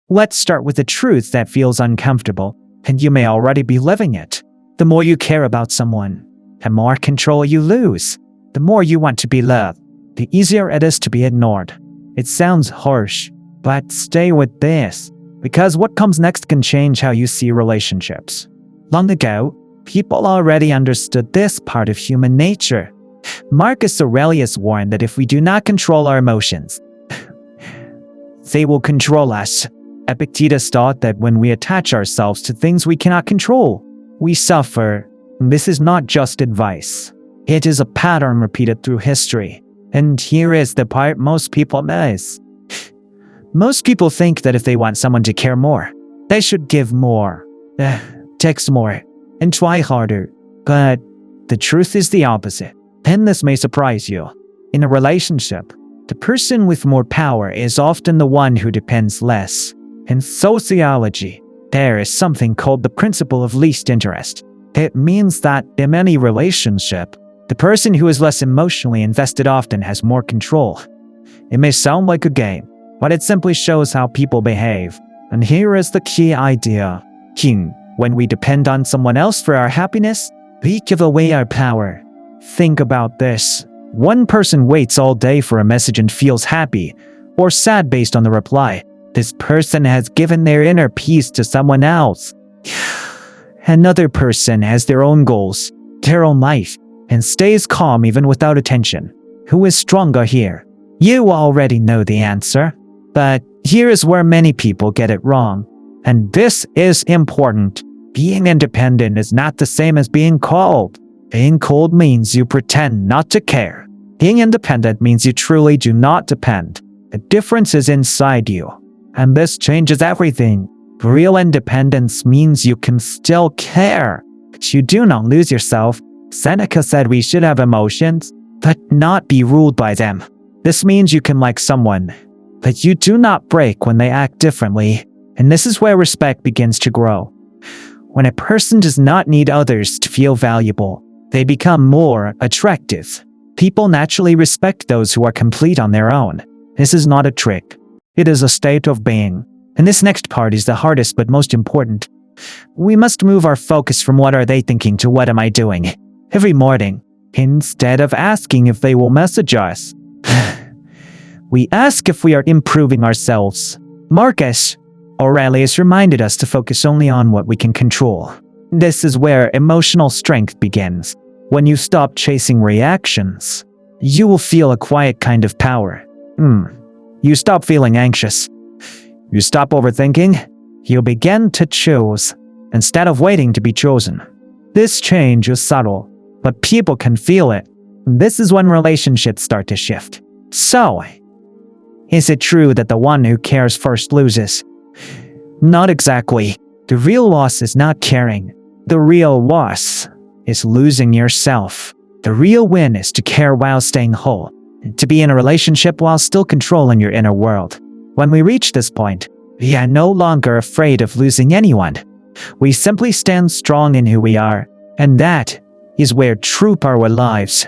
Let's start with a truth that feels uncomfortable, and you may already be living it. The more you care about someone, the more control you lose. The more you want to be loved, the easier it is to be ignored. It sounds harsh, but stay with this, because what comes next can change how you see relationships. Long ago, people already understood this part of human nature. Marcus Aurelius warned that if we do not control our emotions, they will control us. Epictetus taught that when we attach ourselves to things we cannot control, we suffer. This is not just advice. It is a pattern repeated through history. And here is the part most people miss. Most people think that if they want someone to care more, they should give more, text more, and try harder. But the truth is the opposite. And this may surprise you. In a relationship, the person with more power is often the one who depends less. In sociology, there is something called the principle of least interest. It means that in any relationship, the person who is less emotionally invested often has more control. It may sound like a game, but it simply shows how people behave. And here is the key idea. When we depend on someone else for our happiness, we give away our power. Think about this. One person waits all day for a message and feels happy or sad based on the reply. This person has given their inner peace to someone else. Another person has their own goals, their own life, and stays calm even without attention. Who is stronger here? You already know the answer. But here is where many people get it wrong. And this is important. Being independent is not the same as being cold. Being cold means you pretend not to care. Being independent means you truly do not depend. The difference is inside you. And this changes everything. Real independence means you can still care, but you do not lose yourself. Seneca said we should have emotions, but not be ruled by them. This means you can like someone, but you do not break when they act differently. And this is where respect begins to grow. When a person does not need others to feel valuable, they become more attractive. People naturally respect those who are complete on their own. This is not a trick. It is a state of being. And this next part is the hardest but most important. We must move our focus from what are they thinking to what am I doing. Every morning, instead of asking if they will message us, we ask if we are improving ourselves. Marcus Aurelius reminded us to focus only on what we can control. This is where emotional strength begins. When you stop chasing reactions, you will feel a quiet kind of power. You stop feeling anxious. You stop overthinking. You begin to choose, instead of waiting to be chosen. This change is subtle, but people can feel it. This is when relationships start to shift. So, is it true that the one who cares first loses? Not exactly. The real loss is not caring. The real loss is losing yourself. The real win is to care while staying whole, and to be in a relationship while still controlling your inner world. When we reach this point, we are no longer afraid of losing anyone. We simply stand strong in who we are, and that is where true power lives.